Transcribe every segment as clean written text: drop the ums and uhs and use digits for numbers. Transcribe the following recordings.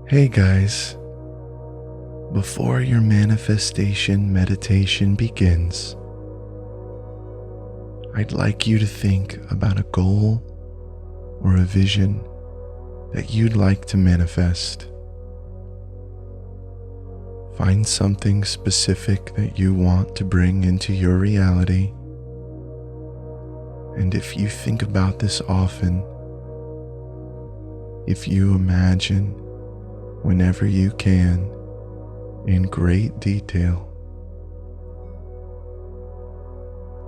Hey guys, before your manifestation meditation begins, I'd like you to think about a goal or a vision that you'd like to manifest. Find something specific that you want to bring into your reality. And if you think about this often, if you imagine whenever you can, in great detail,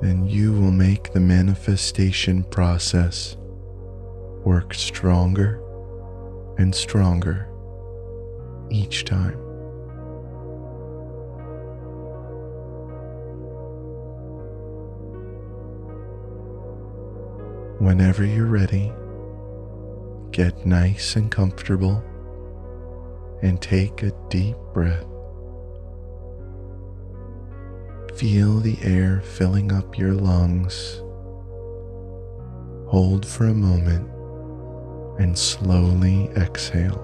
then you will make the manifestation process work stronger and stronger each time. Whenever you're ready, get nice and comfortable and take a deep breath. Feel the air filling up your lungs. Hold for a moment and slowly exhale.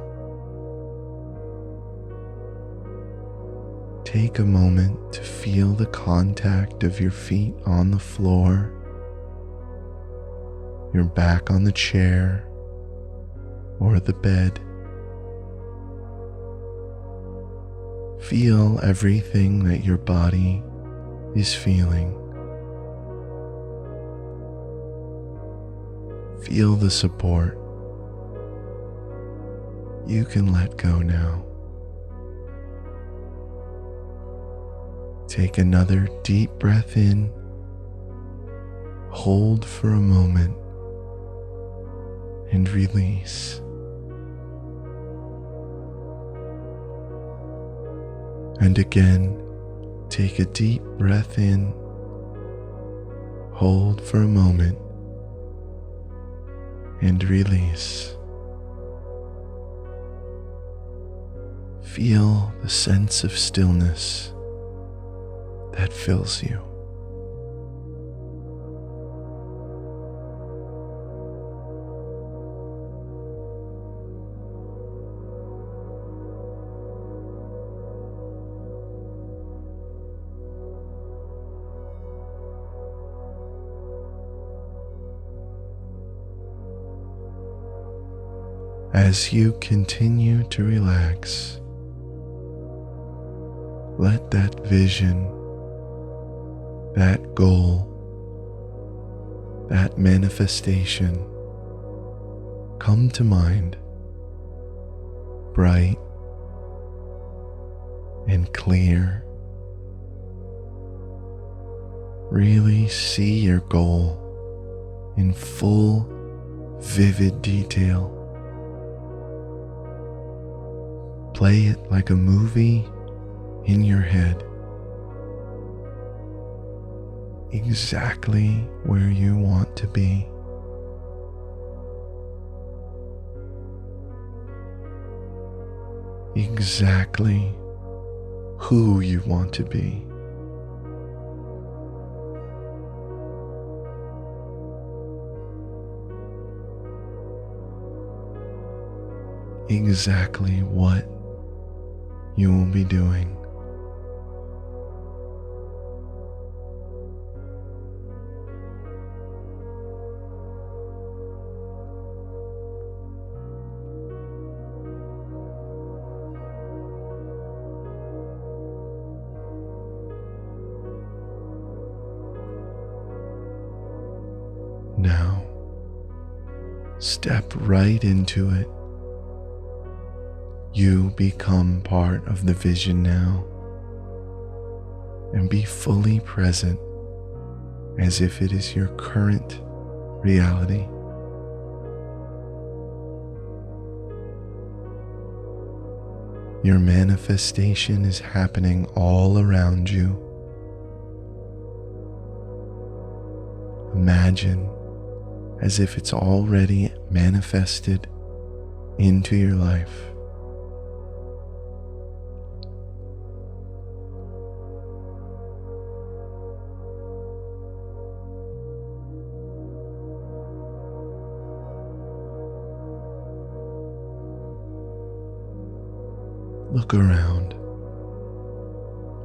Take a moment to feel the contact of your feet on the floor, your back on the chair or the bed. Feel everything that your body is feeling. Feel the support. You can let go now. Take another deep breath in. Hold for a moment and release. And again, take a deep breath in, hold for a moment, and release. Feel the sense of stillness that fills you. As you continue to relax, let that vision, that goal, that manifestation come to mind, bright and clear. Really see your goal in full, vivid detail. Play it like a movie in your head, exactly where you want to be. Exactly who you want to be. Exactly what you will be doing. Now, step right into it. You become part of the vision now, and be fully present as if it is your current reality. Your manifestation is happening all around you. Imagine as if it's already manifested into your life. Look around.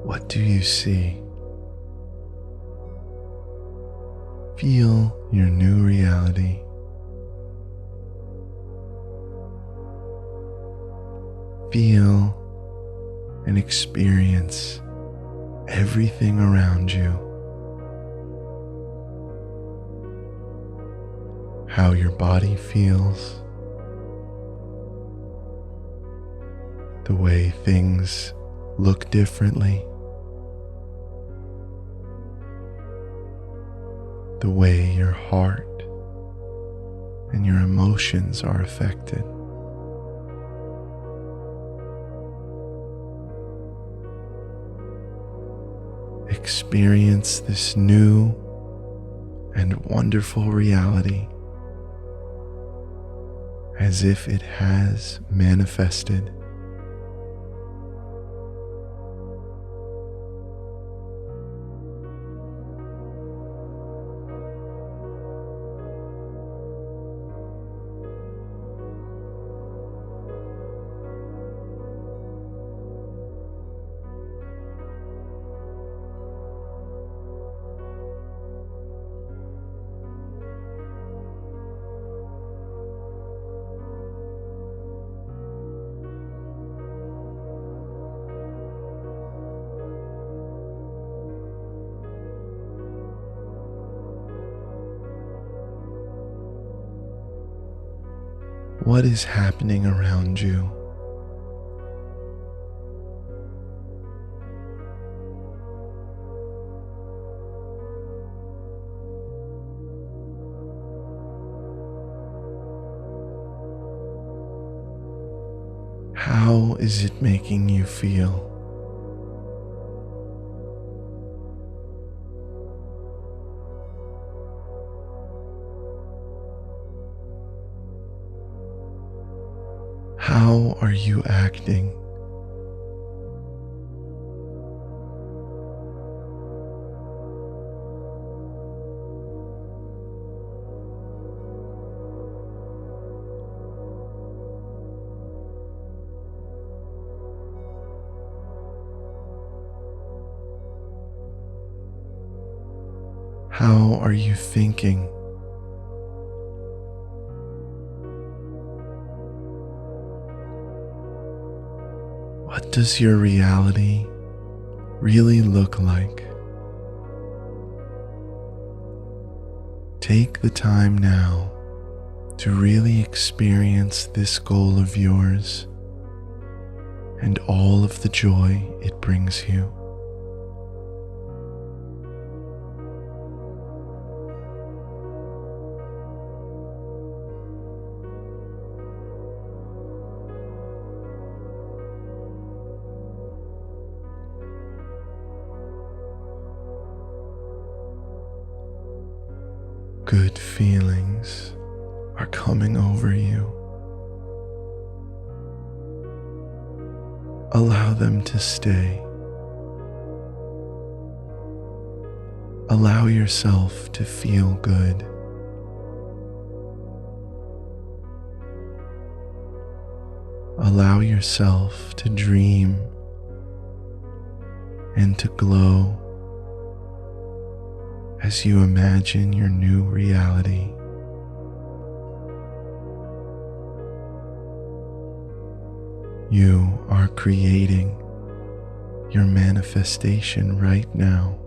What do you see? Feel your new reality. Feel and experience everything around you. How your body feels. The way things look differently. The way your heart and your emotions are affected. Experience this new and wonderful reality as if it has manifested. What is happening around you? How is it making you feel? How are you acting? How are you thinking? What does your reality really look like? Take the time now to really experience this goal of yours and all of the joy it brings you. Good feelings are coming over you. Allow them to stay. Allow yourself to feel good. Allow yourself to dream and to glow as you imagine your new reality. You are creating your manifestation right now.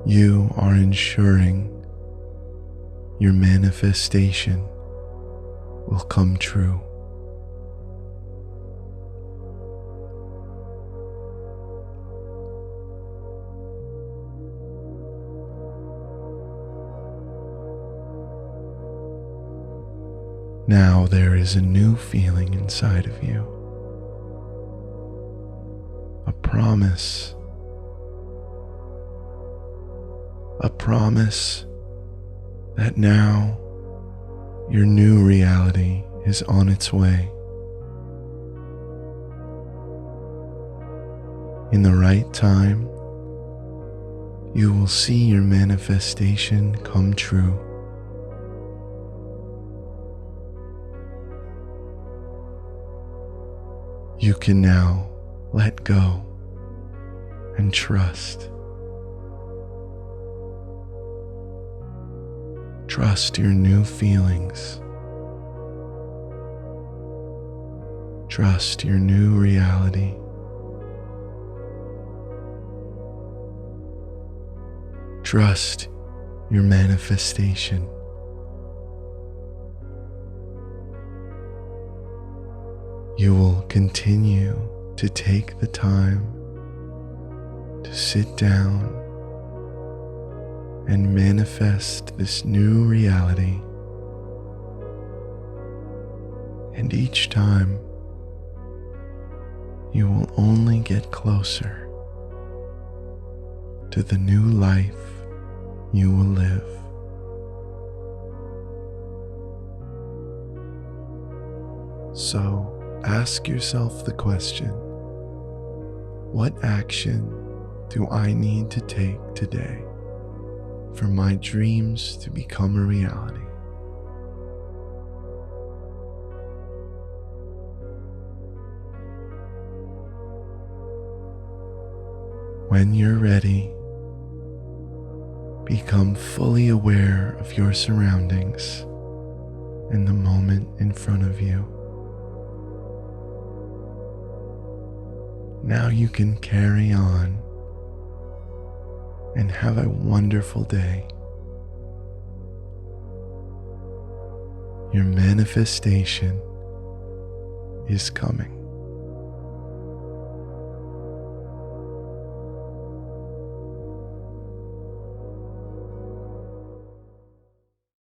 You are ensuring your manifestation will come true. Now there is a new feeling inside of you, a promise that now your new reality is on its way. In the right time, you will see your manifestation come true. You can now let go and trust. Trust your new feelings. Trust your new reality. Trust your manifestation. You will continue to take the time to sit down and manifest this new reality. And each time, you will only get closer to the new life you will live. So ask yourself the question, what action do I need to take today for my dreams to become a reality? When you're ready, become fully aware of your surroundings and the moment in front of you. Now you can carry on and have a wonderful day. Your manifestation is coming.